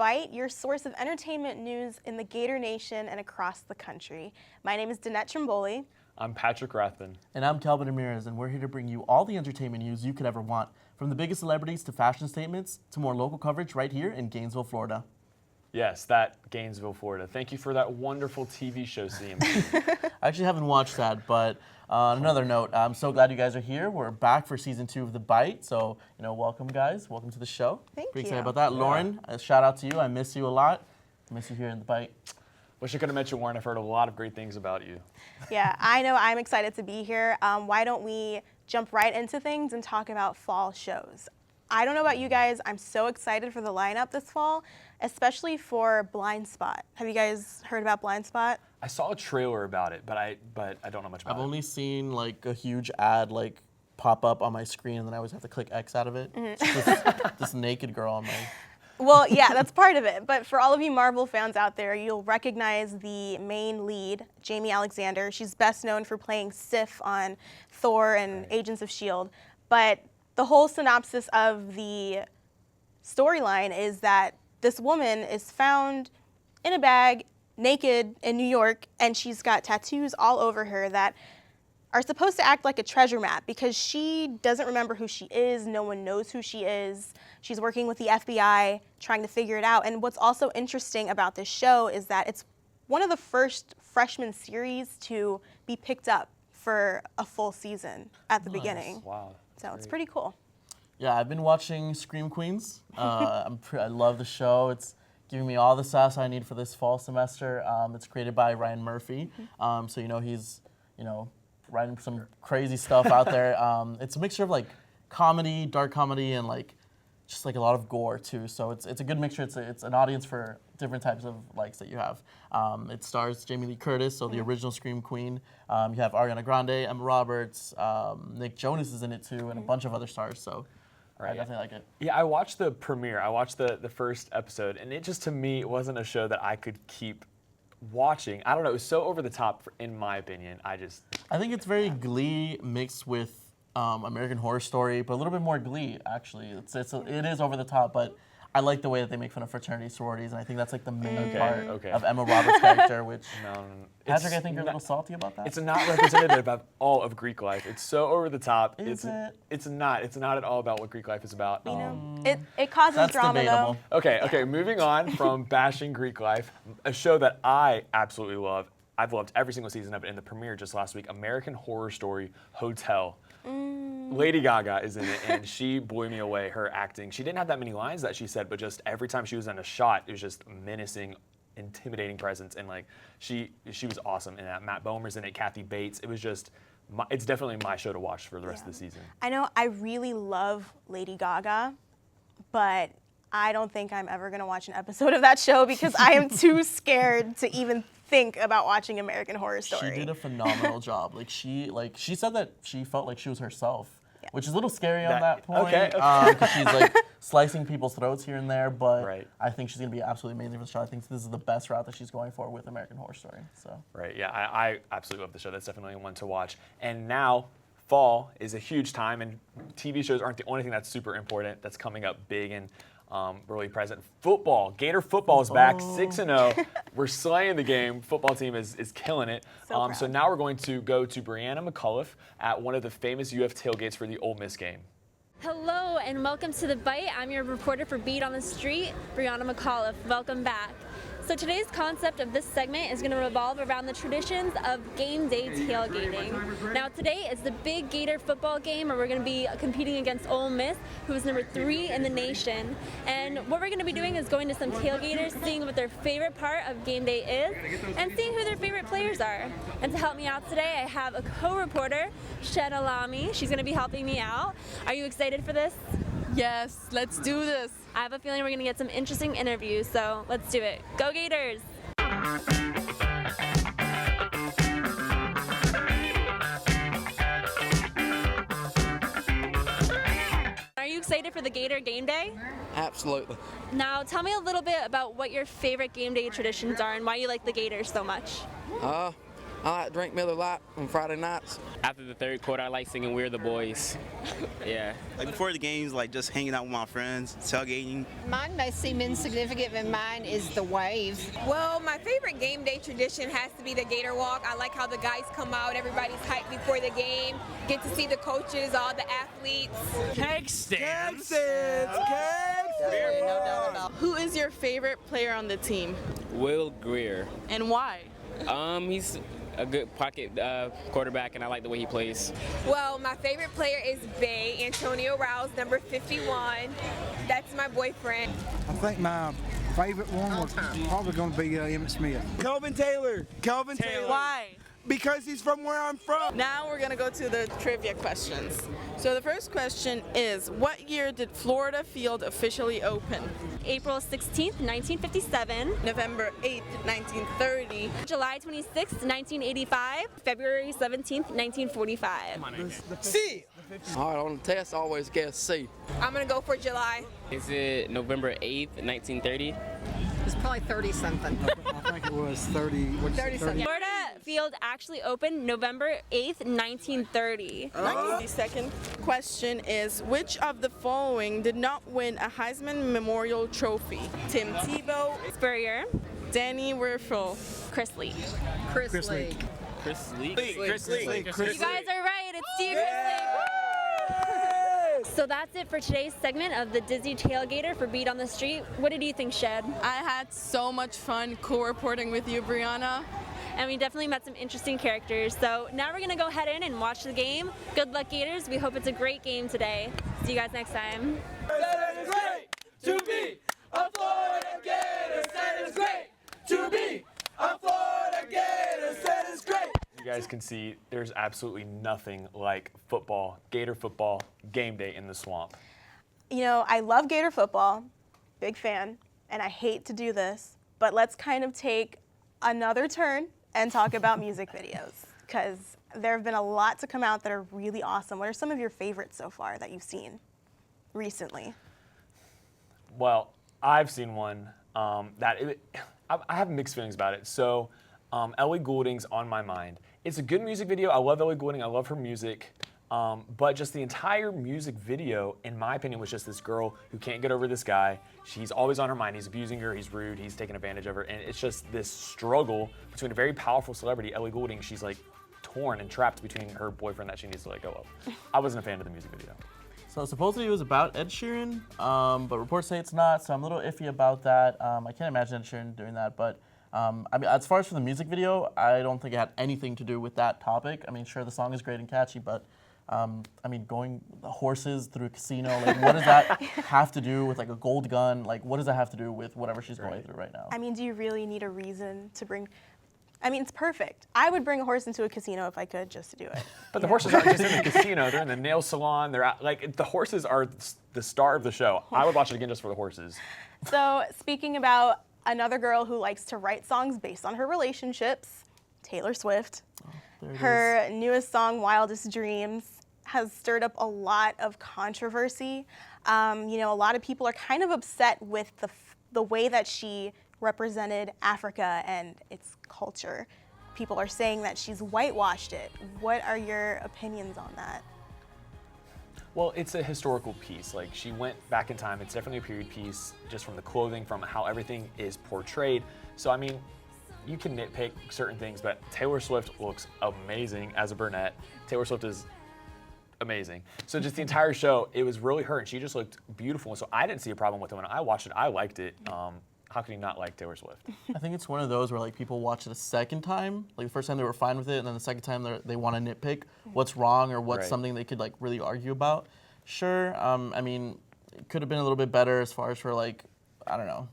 Bite, your source of entertainment news in the Gator Nation and across the country. My name is Danette Trimboli. I'm Patrick Rathbun. And I'm Kelbin, and we're here to bring you all the entertainment news you could ever want, from the biggest celebrities to fashion statements to more local coverage right here in Gainesville, Florida. Yes, that Gainesville, Florida. Thank you for that wonderful TV show, CMC. I actually haven't watched that, but on another note, I'm so glad you guys are here. We're back for season 2 of The Bite, so welcome, guys. Welcome to the show. Thank you. Pretty excited about that. Yeah. Lauren, a shout out to you. I miss you a lot. I miss you here in The Bite. Wish I could have met you, Warren. I've heard a lot of great things about you. Yeah, I know. I'm excited to be here. Why don't we jump right into things and talk about fall shows? I don't know about you guys. I'm so excited for the lineup this fall, especially for Blind Spot. Have you guys heard about Blind Spot? I saw a trailer about it, but I don't know much about it. I've only seen like a huge ad pop up on my screen, and then I always have to click X out of it. Mm-hmm. This naked girl on my... Well, yeah, that's part of it. But for all of you Marvel fans out there, you'll recognize the main lead, Jamie Alexander. She's best known for playing Sif on Thor and Agents of S.H.I.E.L.D. But the whole synopsis of the storyline is that this woman is found in a bag, naked, in New York, and she's got tattoos all over her that are supposed to act like a treasure map because she doesn't remember who she is. No one knows who she is. She's working with the FBI, trying to figure it out. And what's also interesting about this show is that it's one of the first freshman series to be picked up for a full season at the beginning. Wow. So it's pretty cool. Yeah, I've been watching Scream Queens. I love the show. It's giving me all the sauce I need for this fall semester. It's created by Ryan Murphy. So he's writing some crazy stuff out there. It's a mixture of comedy, dark comedy, and just a lot of gore too. So it's a good mixture. It's an audience for different types of likes that you have. It stars Jamie Lee Curtis, so the original Scream Queen. You have Ariana Grande, Emma Roberts, Nick Jonas is in it too, and a bunch of other stars. So I definitely like it. Yeah, I watched the premiere. I watched the first episode, and it just, to me, it wasn't a show that I could keep watching. I don't know. It was so over the top, in my opinion. I think it's very Glee mixed with American Horror Story, but a little bit more Glee, actually. It is over the top, but I like the way that they make fun of fraternity sororities, and I think that's the main part of Emma Roberts' character, which, Patrick, I think you're a little salty about that. It's not representative of all of Greek life. It's so over the top. Is it? It's not. It's not at all about what Greek life is about. It causes drama, debatable. though. Okay, moving on from bashing Greek life, a show that I absolutely love. I've loved every single season of it, in the premiere just last week, American Horror Story Hotel. Lady Gaga is in it, and she blew me away, her acting. She didn't have that many lines that she said, but just every time she was in a shot, it was just menacing, intimidating presence, and she was awesome in that. Matt Bomer's in it, Kathy Bates. It was just, it's definitely my show to watch for the rest of the season. I know I really love Lady Gaga, but I don't think I'm ever gonna watch an episode of that show because I am too scared to even think about watching American Horror Story. She did a phenomenal job. She said that she felt like she was herself, which is a little scary on that point. Because she's slicing people's throats here and there, but I think she's gonna be absolutely amazing for the show. I think this is the best route that she's going for with American Horror Story. So. Right. Yeah, I absolutely love the show. That's definitely one to watch. And now, fall is a huge time, and TV shows aren't the only thing that's super important. That's coming up big and really present. Football. Gator football is back, 6-0. We're slaying the game. Football team is killing it. So now we're going to go to Brianna McCullough at one of the famous UF tailgates for the Ole Miss game. Hello and welcome to The Bite. I'm your reporter for Beat on the Street, Brianna McCullough. Welcome back. So today's concept of this segment is going to revolve around the traditions of game day tailgating. Now today is the big Gator football game where we're going to be competing against Ole Miss, who is number 3 in the nation. And what we're going to be doing is going to some tailgaters, seeing what their favorite part of game day is, and seeing who their favorite players are. And to help me out today, I have a co-reporter, Shed Alami. She's going to be helping me out. Are you excited for this? Yes, let's do this. I have a feeling we're going to get some interesting interviews, so let's do it. Go Gators! Are you excited for the Gator game day? Absolutely. Now, tell me a little bit about what your favorite game day traditions are and why you like the Gators so much. I like to drink Miller Lite on Friday nights. After the third quarter, I like singing We're the Boys. Yeah. Like before the games, like just hanging out with my friends, tailgating. Mine may seem insignificant, but mine is the wave. Well, my favorite game day tradition has to be the Gator Walk. I like how the guys come out, everybody's hyped before the game, get to see the coaches, all the athletes. Keg stands. No doubt about. Who is your favorite player on the team, Will Greer. and why? He's a good pocket quarterback, and I like the way he plays. Well, my favorite player is Bay, Antonio Rouse, number 51. That's my boyfriend. I think my favorite one was probably going to be Emmett Smith. Kelvin Taylor. Kelvin Taylor. Why? Because he's from where I'm from. Now we're gonna go to the trivia questions. So the first question is, what year did Florida Field officially open? April 16th, 1957. November 8th, 1930. July 26th, 1985. February 17th, 1945. C. All right, on the test, I always guess C. I'm gonna go for July. Is it November 8th, 1930? It's probably 30-something. I think it was 30. What'd you say, 30-something. Florida Field actually opened November 8th, 1930. The second question is, which of the following did not win a Heisman Memorial Trophy? Tim Tebow, Spurrier, Danny Werfel. Chris Lee. Chris Chris Lee. Chris Lee. Chris Lee. You guys are right. It's Steve Chris Lee. So that's it for today's segment of the Disney Tailgater for Beat on the Street. What did you think, Shed? I had so much fun co-reporting with you, Brianna. And we definitely met some interesting characters. So now we're gonna go head in and watch the game. Good luck, Gators. We hope it's a great game today. See you guys next time. That is great to be a Florida Gator. That is great to be a Florida Gator. That is great. You guys can see there's absolutely nothing like football, Gator football, game day in the swamp. You know, I love Gator football, big fan, and I hate to do this, but let's kind of take another turn and talk about music videos, because there have been a lot to come out that are really awesome. What are some of your favorites so far that you've seen recently? Well, I've seen one I have mixed feelings about it. So, Ellie Goulding's On My Mind. It's a good music video. I love Ellie Goulding. I love her music. But just the entire music video, in my opinion, was just this girl who can't get over this guy. She's always on her mind. He's abusing her. He's rude. He's taking advantage of her. And it's just this struggle between a very powerful celebrity, Ellie Goulding. She's like torn and trapped between her boyfriend that she needs to let go of. I wasn't a fan of the music video. So supposedly it was about Ed Sheeran, but reports say it's not, so I'm a little iffy about that. I can't imagine Ed Sheeran doing that, but I mean, as far as for the music video, I don't think it had anything to do with that topic. I mean, sure, the song is great and catchy, but I mean, going the horses through a casino, like, what does that have to do with like a gold gun? Like, what does that have to do with whatever she's going through right now? I mean, do you really need a reason to bring? I mean, it's perfect. I would bring a horse into a casino if I could, just to do it. But the horses aren't just in the casino. They're in the nail salon. They're out, like, the horses are the star of the show. I would watch it again just for the horses. So speaking about another girl who likes to write songs based on her relationships, Taylor Swift. Her newest song, Wildest Dreams, has stirred up a lot of controversy. You know, a lot of people are kind of upset with the way that she represented Africa and its culture. People are saying that she's whitewashed it. What are your opinions on that? Well, it's a historical piece. Like, she went back in time. It's definitely a period piece, just from the clothing, from how everything is portrayed. So, I mean, you can nitpick certain things, but Taylor Swift looks amazing as a brunette. Taylor Swift is amazing. So just the entire show, it was really her, and she just looked beautiful. And so I didn't see a problem with it when I watched it. I liked it. How can you not like Taylor Swift? I think it's one of those where like people watch it a second time. Like the first time they were fine with it, and then the second time they want to nitpick what's wrong or what's something they could like really argue about. Sure, I mean, it could have been a little bit better as far as for like, I don't know,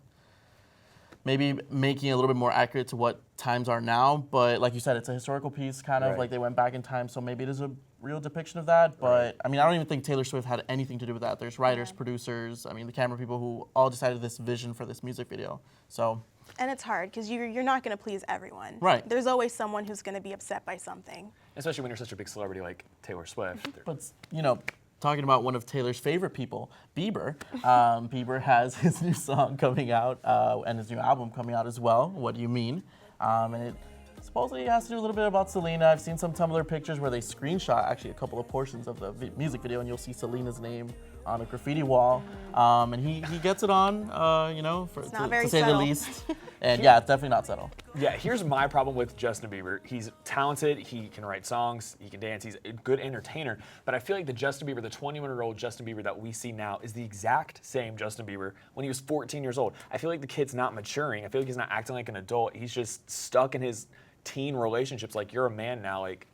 maybe making it a little bit more accurate to what times are now. But like you said, it's a historical piece, kind of like they went back in time, so maybe it is a real depiction of that. But I mean, I don't even think Taylor Swift had anything to do with that. There's writers, producers, I mean, the camera people who all decided this vision for this music video. So. And it's hard because you're not going to please everyone. Right. There's always someone who's going to be upset by something. Especially when you're such a big celebrity like Taylor Swift. But, you know, talking about one of Taylor's favorite people, Bieber. Bieber has his new song coming out and his new album coming out as well, What Do You Mean? And supposedly it has to do a little bit about Selena. I've seen some Tumblr pictures where they screenshot actually a couple of portions of the music video, and you'll see Selena's name on a graffiti wall. And he gets it on, to say the least. And yeah, it's definitely not subtle. Yeah, here's my problem with Justin Bieber. He's talented, he can write songs, he can dance, he's a good entertainer, but I feel like the Justin Bieber, the 21-year-old Justin Bieber that we see now is the exact same Justin Bieber when he was 14 years old. I feel like the kid's not maturing. I feel like he's not acting like an adult. He's just stuck in his teen relationships. Like, you're a man now. Like,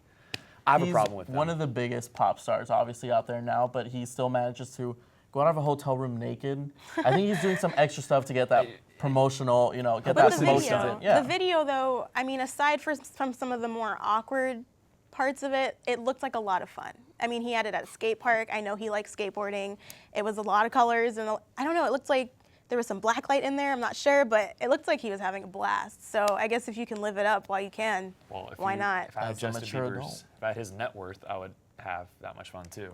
I have a problem with that. He's one of the biggest pop stars obviously out there now, but he still manages to go out of a hotel room naked. I think he's doing some extra stuff to get that promotional, get that promotion. The video, though, I mean, aside from some of the more awkward parts of it, it looked like a lot of fun. I mean, he had it at a skate park. I know he likes skateboarding. It was a lot of colors, and I don't know, it looked like there was some black light in there. I'm not sure, but it looked like he was having a blast. So I guess if you can live it up while you can, why not? If I had Justin Bieber's, if I had his net worth, I would have that much fun too.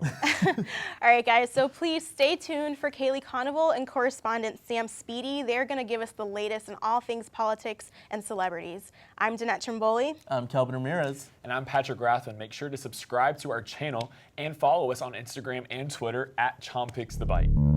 All right, guys, so please stay tuned for Kaylee Conoval and correspondent Sam Speedy. They're going to give us the latest in all things politics and celebrities. I'm Danette Trimboli. I'm Kelbin Ramirez. And I'm Patrick Rathman. Make sure to subscribe to our channel and follow us on Instagram and Twitter @ChompixTheBite.